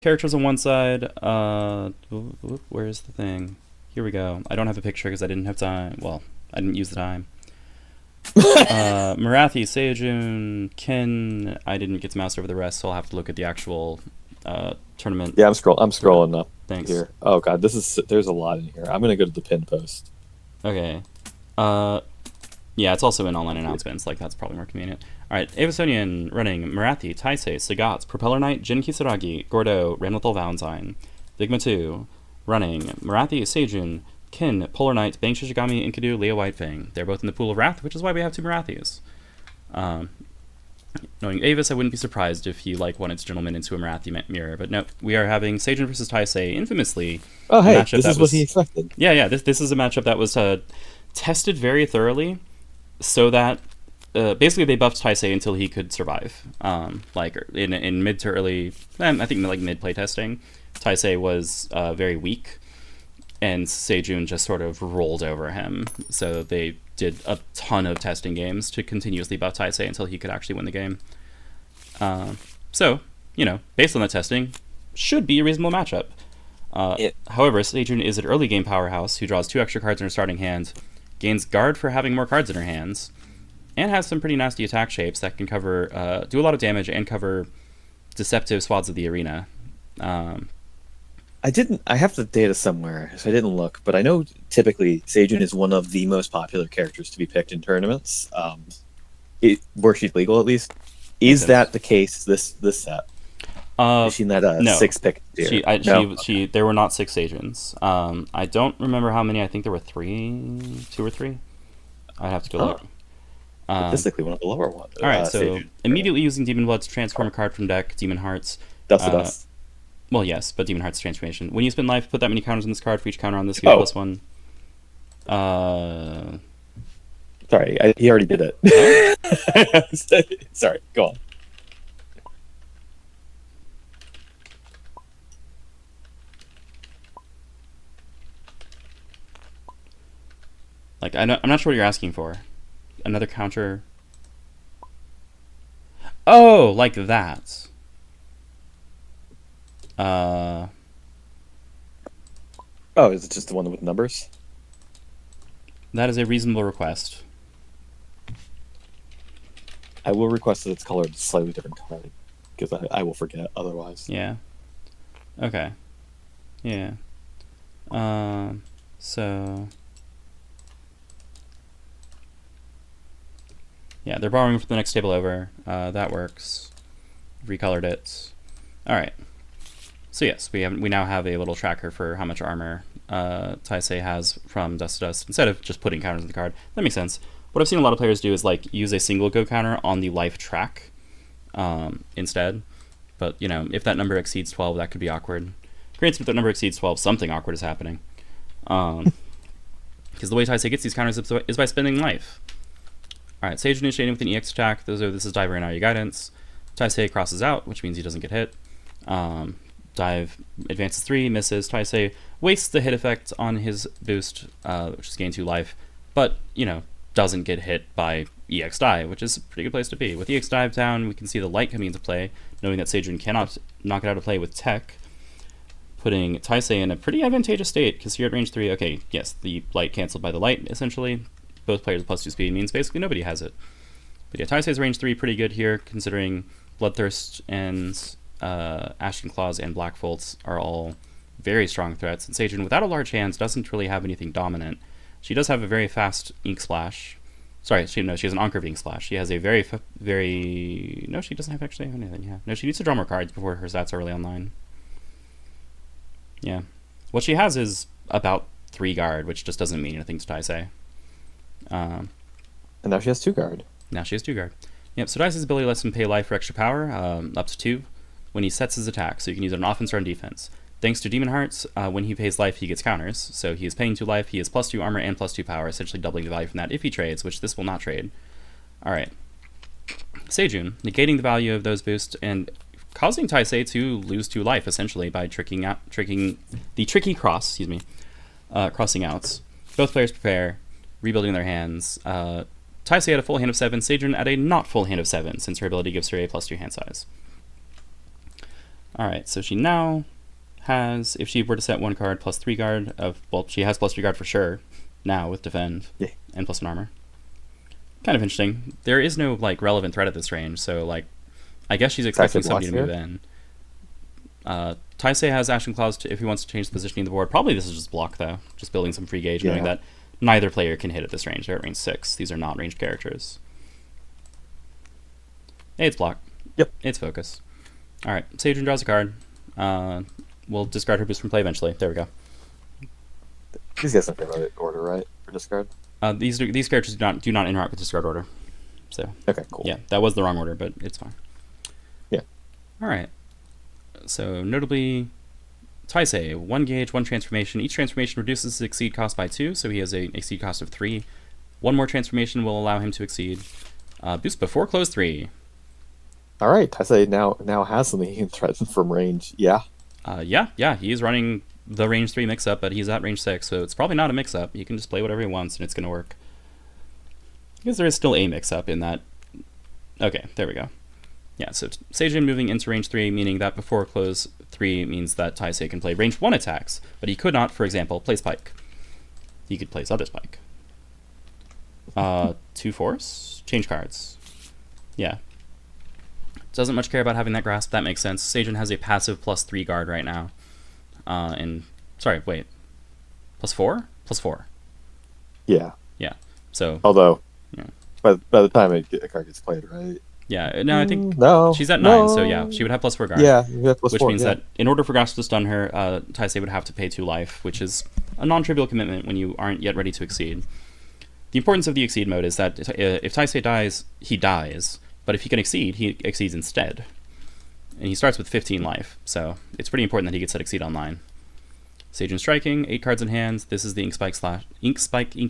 Characters on one side. Where's the thing? Here we go. I don't have a picture because I didn't have time. Well, I didn't use the time. Marathi, Seijun, Ken. I didn't get to mouse over the rest, so I'll have to look at the actual tournament. Yeah, I'm scrolling up Thanks. here. Oh god, there's a lot in here. I'm gonna go to the pin post. Okay. Yeah, it's also in online announcements. Like, that's probably more convenient. Alright, Aevusonian running Marathi, Taisei, Sagat, Propeller Knight, Jin Kisaragi, Gordo, Ramlethal Valentine. Vigma 2 running Marathi, Seijun, Kin, Polar Knight, Bang Shishigami, Enkidu, Leo Whitefang. They're both in the pool of Wrath, which is why we have two Marathis. Knowing Avis, I wouldn't be surprised if he wanted to gentleman into a Marathi mirror, but no, we are having Seijun versus Taisei infamously. Oh hey, this is what he expected. Yeah, this is a matchup that was tested very thoroughly, so that basically they buffed Taisei until he could survive. Like in mid to early, I think like mid playtesting, Taisei was very weak, and Seijun just sort of rolled over him. So they did a ton of testing games to continuously buff Taisei until he could actually win the game. So, based on that testing, should be a reasonable matchup. However, Seijun is an early game powerhouse who draws 2 extra cards in her starting hand, gains guard for having more cards in her hands, and has some pretty nasty attack shapes that can cover, do a lot of damage and cover deceptive swaths of the arena. I have the data somewhere, so I didn't look, but I know typically Seijun is one of the most popular characters to be picked in tournaments. Where she's legal, at least. Is that the case this set? Is she in that no. 6-pick tier? There were not 6 Seijuns. I don't remember how many. I think there were 2 or 3. I'd have to go look. Statistically, one of the lower ones. All right, so Seijun. Immediately using Demon Blood to transform a card from deck, Demon Hearts. Dust to Dust. Well, yes, but Demon Heart's transformation. When you spend life, put that many counters on this card. For each counter on this, you get +1. Sorry, he already did it. Sorry, go on. I'm not sure what you're asking for. Another counter. Oh, like that. Oh, is it just the one with numbers? That is a reasonable request. I will request that it's colored slightly different color, because I will forget otherwise. Yeah. Okay. Yeah. So... Yeah, they're borrowing from the next table over. That works. Recolored it. Alright. So yes, we now have a little tracker for how much armor Taisei has from Dust to Dust, instead of just putting counters in the card. That makes sense. What I've seen a lot of players do is use a single go counter on the life track instead. But, if that number exceeds 12, that could be awkward. Granted, if that number exceeds 12, something awkward is happening. Because the way Taisei gets these counters is by spending life. Alright, Seijun initiating with an EX attack. This is Diver and Area Guidance. Taisei crosses out, which means he doesn't get hit. Dive advances 3, misses. Taisei wastes the hit effect on his boost, which is gain 2 life, but, doesn't get hit by EX Dive, which is a pretty good place to be. With EX Dive down, we can see the light coming into play, knowing that Seijun cannot knock it out of play with Tech, putting Taisei in a pretty advantageous state, because here at range 3, okay, yes, the light canceled by the light, essentially. Both players with +2 speed means basically nobody has it. But yeah, Taisei's range 3 pretty good here, considering Bloodthirst and Ashen Claws and Black Folds are all very strong threats, and Seijun, without a large hand, doesn't really have anything dominant. She does have a very fast Ink Splash. Sorry, she has an Anchor Ink Splash. She has a no, she doesn't have actually anything, yeah. No, she needs to draw more cards before her stats are really online. Yeah. What she has is about 3 guard, which just doesn't mean anything to Taisei. And now she has 2 guard. Now she has 2 guard. Yep, so Taisei's ability lets him pay life for extra power, up to 2, when he sets his attack, so you can use it on offense or on defense. Thanks to Demon Hearts, when he pays life, he gets counters, so he is paying 2 life, he has +2 armor and +2 power, essentially doubling the value from that if he trades, which this will not trade. Alright. Seijun, negating the value of those boosts and causing Taisei to lose 2 life, essentially, by tricking the tricky crossing outs. Both players prepare, rebuilding their hands. Taisei at a full hand of 7, Seijun at a not full hand of 7, since her ability gives her a +2 hand size. Alright, so she now has, if she were to set one card, +3 guard of, well, she has +3 guard for sure now with defend and +1 armor. Kind of interesting. There is no like relevant threat at this range, so like I guess she's expecting somebody to move in. Taisei has Action Claws if he wants to change the positioning of the board. Probably this is just block though, just building some free gauge, knowing that neither player can hit at this range. They're at range 6. These are not ranged characters. Hey, it's block. Yep. It's focus. Alright, Seijun draws a card. We'll discard her boost from play eventually. There we go. These guys don't get right order, right? For discard? These characters do not interact with discard order. So okay, cool. Yeah, that was the wrong order, but it's fine. Yeah. Alright. So notably, Taisei, 1 gauge, 1 transformation. Each transformation reduces his exceed cost by 2, so he has a exceed cost of 3. 1 more transformation will allow him to exceed. Boost before close 3. All right, Taisei now has something he can threaten from range. Yeah. Yeah, he's running the range 3 mix-up, but he's at range 6, so it's probably not a mix-up. You can just play whatever he wants, and it's going to work. Because there is still a mix-up in that. Okay, there we go. Yeah, so Seijun moving into range 3, meaning that before close 3 means that Taisei can play range 1 attacks, but he could not, for example, play Spike. He could play his other Spike. 2 force? Change cards. Yeah. Doesn't much care about having that grasp. That makes sense. Seijun has a passive +3 guard right now. Sorry, wait. +4? +4. Yeah. Yeah. So. Although, by the time a card gets played, right? Yeah. No, I think she's at 9, so yeah, she would have +4 guard. Yeah, you have +4, which means that in order for grasp to stun her, Taisei would have to pay 2 life, which is a non-trivial commitment when you aren't yet ready to exceed. The importance of the exceed mode is that if Taisei dies, he dies. But if he can exceed, he exceeds instead. And he starts with 15 life, so it's pretty important that he gets that exceed online. Seijun striking, 8 cards in hand. This is the Ink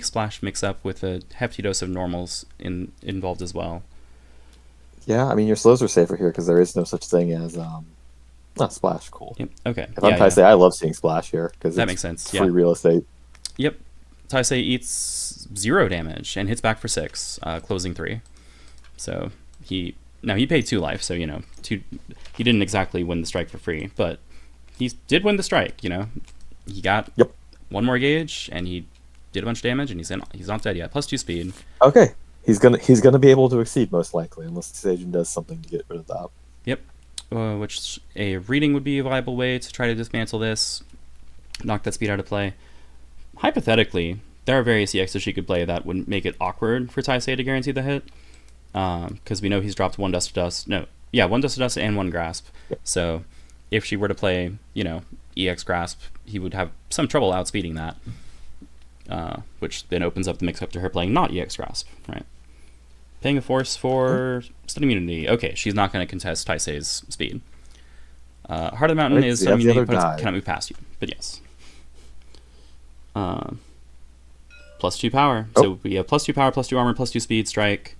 Splash mix-up with a hefty dose of normals involved as well. Yeah, I mean, your slows are safer here because there is no such thing as... not Splash, cool. Yep, okay. If I'm Taisei, I love seeing Splash here because that makes sense. Free real estate. Yep. Taisei eats 0 damage and hits back for 6, closing 3. So... He paid 2 life, so, he didn't exactly win the strike for free, but he did win the strike, He got 1 more gauge, and he did a bunch of damage, and he's not dead yet. +2 speed. Okay. He's gonna be able to exceed, most likely, unless Seijun does something to get rid of that. Yep. Which a reading would be a viable way to try to dismantle this, knock that speed out of play. Hypothetically, there are various EXs she could play that would make it awkward for Taisei to guarantee the hit. Because we know he's dropped 1 Dust to Dust. No, yeah, 1 Dust to Dust and 1 Grasp. Yep. So if she were to play, EX Grasp, he would have some trouble outspeeding that. Which then opens up the mix-up to her playing not EX Grasp, right? Paying a force for stun immunity. Okay, she's not going to contest Taisei's speed. Heart of the Mountain is stun immunity, but cannot move past you. But yes. +2 power. So we have +2 power, +2 armor, +2 speed, strike.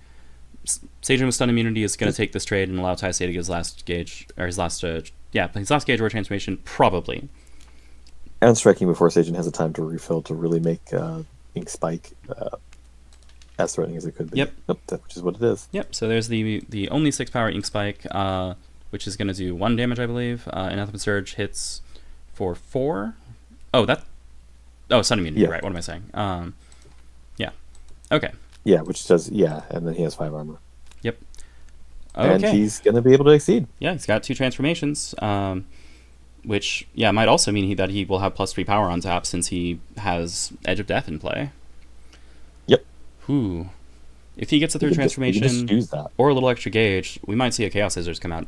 Seijun with stun immunity is going to take this trade and allow Taisei to get his last gauge, or his last gauge or transformation, probably. And striking before Seijun has a time to refill to really make Ink Spike as threatening as it could be. Yep. Which is what it is. Yep, so there's the only 6 power Ink Spike, which is going to do 1 damage, I believe. Anathema Surge hits for 4. Stun immunity, right, what am I saying? Yeah. Okay. Yeah, which does, and then he has 5 armor. Yep. Okay. And he's going to be able to exceed. Yeah, he's got 2 transformations, which, might also mean that he will have +3 power on tap since he has Edge of Death in play. Yep. Whew. If he gets a 3rd transformation or a little extra gauge, we might see a Chaos Scissors come out.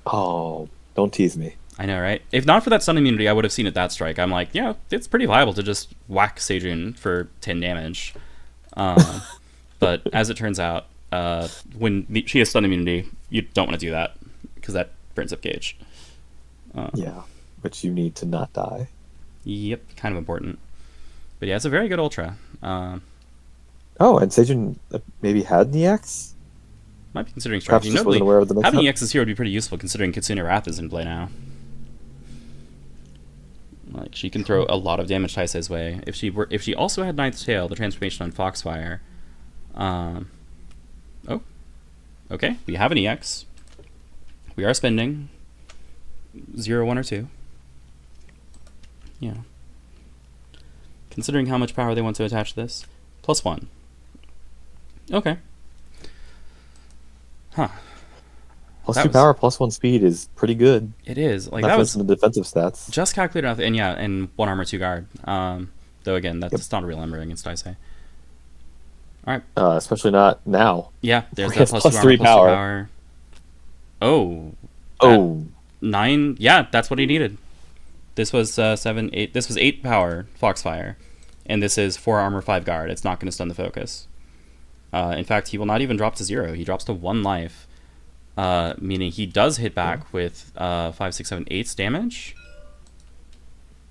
Oh, don't tease me. I know, right? If not for that stun immunity, I would have seen it that strike. I'm like, it's pretty viable to just whack Seijun for 10 damage. But as it turns out, when she has stun immunity, you don't want to do that because that burns up gauge. But you need to not die. Yep, kind of important. But yeah, it's a very good ultra. And Seijun maybe had an EX? Might be considering striking. Notably, having EXs here would be pretty useful considering Kitsune Wrath is in play now. Like, she can throw a lot of damage Taisei's way. If she also had Ninth Tail, the transformation on Foxfire. Okay, we have an EX. We are spending. 0, 1, or 2. Yeah. Considering how much power they want to attach to this, +1. Okay. Huh. +2 power, +1 speed is pretty good. It is. Like, Not that to was mention the defensive stats. just calculated off, and yeah, and 1 armor, 2 guard. Though again, that's not a real number against Taisei. All right. Especially not now. Yeah, there's It's that plus +2 3 armor, +2 power. Oh. Oh. 9. Yeah, that's what he needed. This was 7, 8. This was 8 power Foxfire, and this is 4 armor, 5 guard. It's not going to stun the focus. In fact, he will not even drop to 0. He drops to 1 life, meaning he does hit back with 5, 6, 7, 8 damage.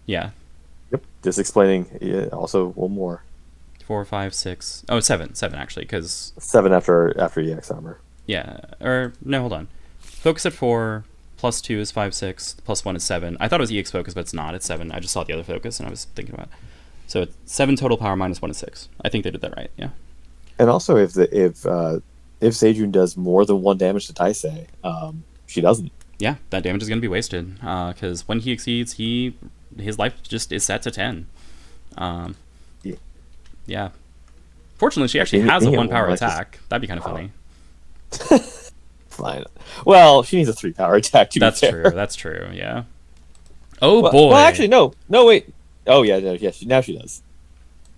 Yeah. Yep. Just explaining. Yeah, also one more. 4, 5, 6. Oh, 7. 7 actually, because 7 after EX armor. yeah. Or no, hold on. Focus at 4. +2 is 5, 6. +1 is 7. I thought it was EX focus, but it's not. It's 7. I just saw the other focus, and I was thinking about it. So it's 7 total power, -1 is 6. I think they did that right. Yeah. And also, if Seijun does more than 1 damage to Taisei, she doesn't. Yeah, that damage is going to be wasted because when he exceeds, his life just is set to 10. Yeah. Fortunately, she actually has a 1 power attack. That'd be kind of funny. Fine. Well, she needs a 3 power attack to That's be fair. true. That's true. Yeah. Oh boy. Well, actually, no. No, wait. Oh yeah, no, yeah. Now she does.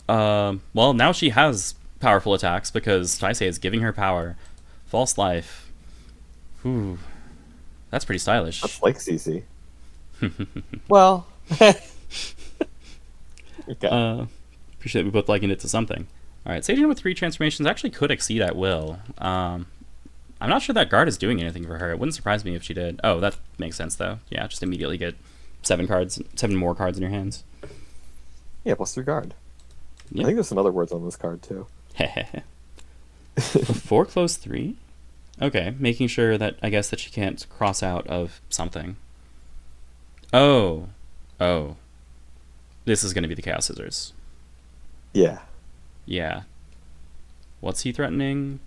Well, now she has powerful attacks because Taisei is giving her power. False life. Ooh. That's pretty stylish. That's like CC. Well. Okay. Appreciate we both liking it to something. All right, Seijun with 3 transformations actually could exceed at will. I'm not sure that guard is doing anything for her. It wouldn't surprise me if she did. Oh, that makes sense though. Yeah, just immediately get 7 more cards in your hands. Yeah, +3 guard. Yep. I think there's some other words on this card too. 4 close 3. Okay, making sure that I guess that she can't cross out of something. Oh. This is going to be the Chaos Scissors. Yeah. Yeah. What's he threatening?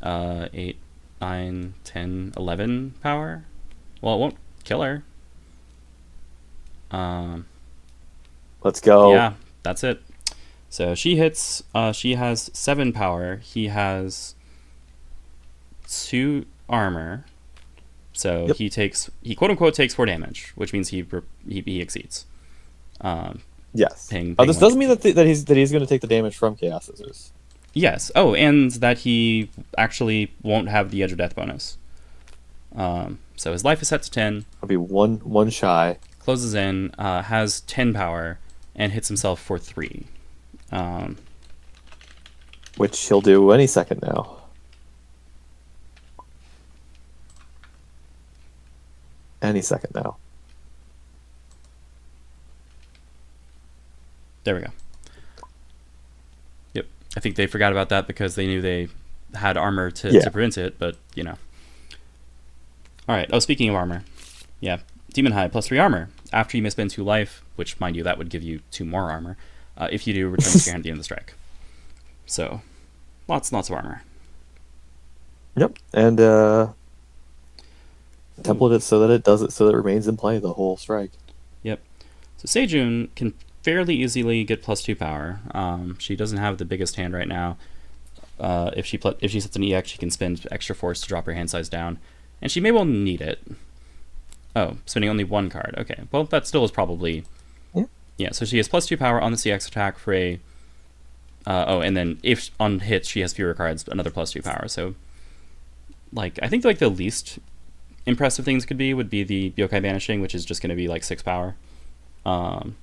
8, 9, 10, 11 power? Well, it won't kill her. Let's go. Yeah, that's it. So she hits. She has 7 power. He has 2 armor. So he quote unquote takes 4 damage, which means he exceeds. Yes. Paying this doesn't mean that he's going to take the damage from Chaos Scissors. Yes. Oh, and that he actually won't have the Edge of Death bonus. So his life is set to 10. I'll be one shy. Closes in, has 10 power, and hits himself for 3. Which he'll do any second now. Any second now. There we go. Yep. I think they forgot about that because they knew they had armor to prevent it, but, you know. Alright, speaking of armor. Yeah, Demon High, +3 armor. After you misspend 2 life, which, mind you, that would give you 2 more armor. If you do, return to at the end of the strike. So, lots of armor. Yep, and template it so that it remains in play the whole strike. Yep. So Seijun can fairly easily get +2 power. She doesn't have the biggest hand right now. If she sets an EX, she can spend extra force to drop her hand size down, and she may well need it. Oh, spending only 1 card. Okay, well that still is probably yeah. So she has +2 power on the CX attack for a. And then if on hits she has fewer cards, another +2 power. So, like, I think like the least impressive things would be the Yokai Banishing, which is just going to be like 6 power, and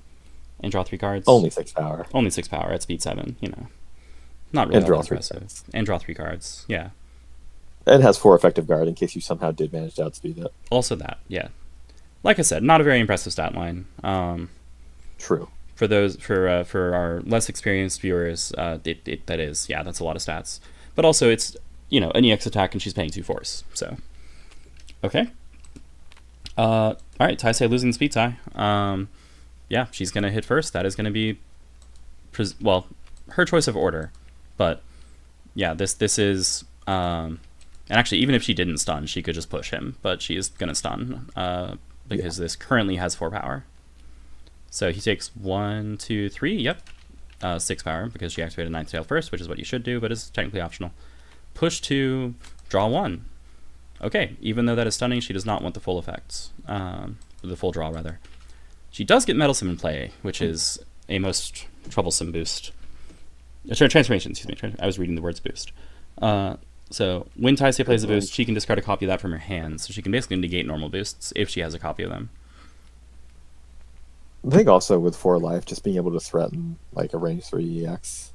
draw 3 cards. Only 6 power. Only 6 power at speed 7. You know, not really and draw impressive. 3 cards. And draw 3 cards. Yeah. And has 4 effective guard in case you somehow did manage to outspeed it. Also that, yeah. Like I said, not a very impressive stat line. True. For our less experienced viewers, that is, yeah, that's a lot of stats. But also, it's, you know, an EX attack and she's paying 2 force. So, okay. All right, Taisei losing the speed tie. Yeah, she's gonna hit first. That is gonna be, her choice of order. But yeah, this is. And actually, even if she didn't stun, she could just push him. But she is gonna stun. because this currently has 4 power. So he takes 1, 2, 3. Yep. 6 power because she activated Ninth Tail first, which is what you should do, but is technically optional. Push 2, draw 1. Okay, even though that is stunning, she does not want the full effects. The full draw, rather. She does get Meddlesome in play, which is a most troublesome boost. Transformation, excuse me. I was reading the words boost. So when Taisei plays a boost, she can discard a copy of that from her hand, so she can basically negate normal boosts if she has a copy of them. I think also with 4 life, just being able to threaten like a range 3 EX.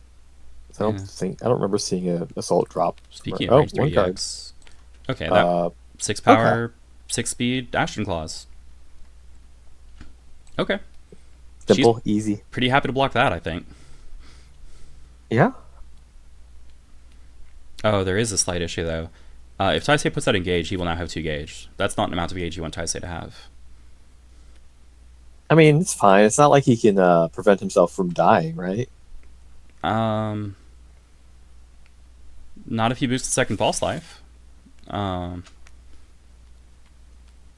I don't remember seeing an assault drop. Speaking of range 3 EX. Okay, that 6 power, 6 speed, Ashton Claws. Okay. Simple, She's easy. Pretty happy to block that, I think. Yeah. Oh, there is a slight issue, though. If Taisei puts that in gauge, he will now have 2 gauge. That's not an amount of gauge you want Taisei to have. I mean, it's fine. It's not like he can prevent himself from dying, right? Not if he boosts the second false life.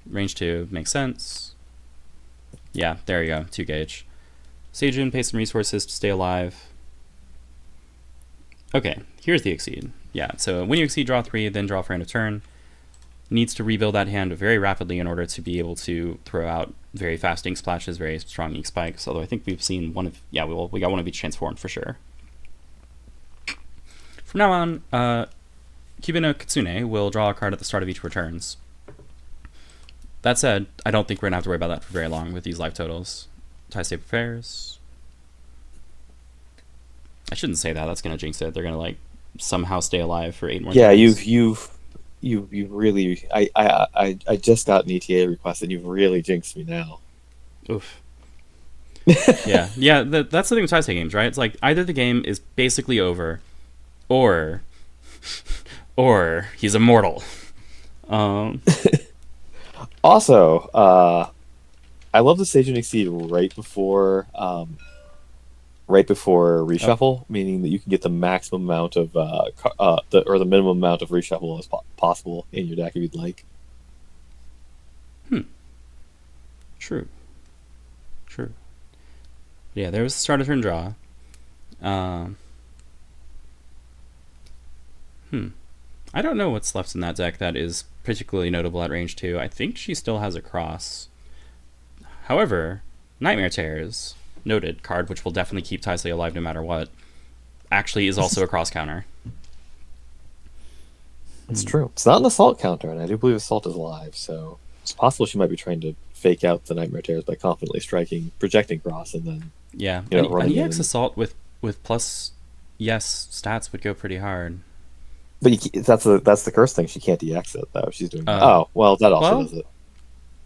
Range 2 makes sense. Yeah, there you go. 2 gauge. Seijun pays some resources to stay alive. Okay, here's the exceed. Yeah, so when you exceed, draw 3, then draw for end of turn. Needs to rebuild that hand very rapidly in order to be able to throw out very fast ink splashes, very strong ink spikes. Although I think we've seen one of... Yeah, we got one of each transformed for sure. From now on, Kibino Kitsune will draw a card at the start of each returns. That said, I don't think we're going to have to worry about that for very long with these life totals. Taisei prepares. I shouldn't say that. That's going to jinx it. They're going to like somehow stay alive for 8 more turns. You really... I just got an ETA request and you've really jinxed me now. Oof. Yeah. That's the thing with Taisei games, right? It's like either the game is basically over, or he's immortal. Also, I love the Seijun Exceed right before reshuffle, meaning that you can get the maximum amount of the minimum amount of reshuffle as possible in your deck if you'd like. True. Yeah, there was a start of turn draw. I don't know what's left in that deck that is particularly notable at range 2. I think she still has a cross. However, Nightmare Terrors, noted card, which will definitely keep Taisei alive no matter what, actually is also a cross counter. It's true. It's not an assault counter, and I do believe assault is alive, so it's possible she might be trying to fake out the Nightmare Terrors by confidently striking projecting cross and then an EX assault with plus yes stats would go pretty hard. But that's the curse thing. She can't EX it though. She's doing. That also does it.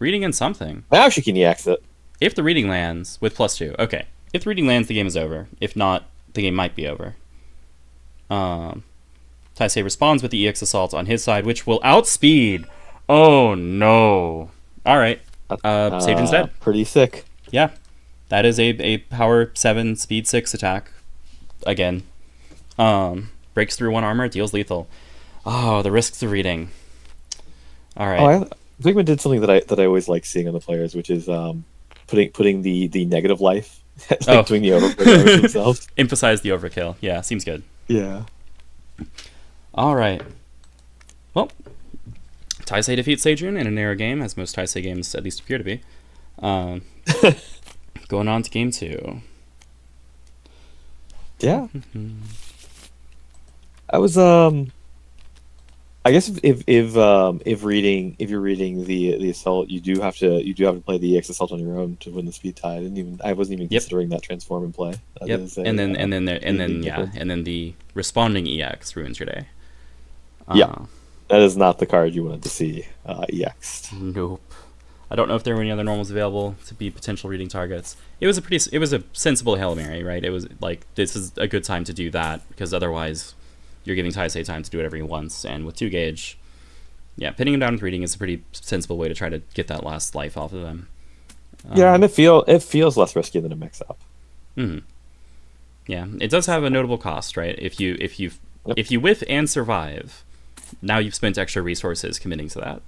Reading in something. Now she can EX it. If the reading lands with +2, okay. If the reading lands, the game is over. If not, the game might be over. Taisei responds with the EX assault on his side, which will outspeed. Oh no! All right. Seijun's dead. Pretty sick. Yeah, that is a power 7, speed 6 attack. Again. Breaks through 1 armor, deals lethal. Oh, the risks of reading. All right. Figma did something that I always like seeing on the players, which is putting the negative life, doing the overkill themselves. Emphasize the overkill. Yeah, seems good. Yeah. All right. Well, Taisei defeats Seijun in a narrow game, as most Taisei games at least appear to be. Going on to game 2. Yeah. I was I guess if you're reading the assault, you do have to play the EX assault on your own to win the speed tie. I wasn't even considering that transform in play. And then the responding EX ruins your day. That is not the card you wanted to see EX. Nope. I don't know if there were any other normals available to be potential reading targets. It was a sensible Hail Mary, right? It was like, this is a good time to do that, because otherwise you're giving Taisei time to do whatever he wants, and with 2 gauge, pinning him down with reading is a pretty sensible way to try to get that last life off of them. And it feels less risky than a mix-up. Mm-hmm. Yeah, it does have a notable cost, right? If you whiff and survive, now you've spent extra resources committing to that.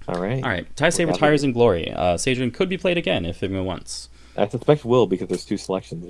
All right. All right. Taisei retires in glory. Seijun could be played again if Figma wants. I suspect will because there's two selections there.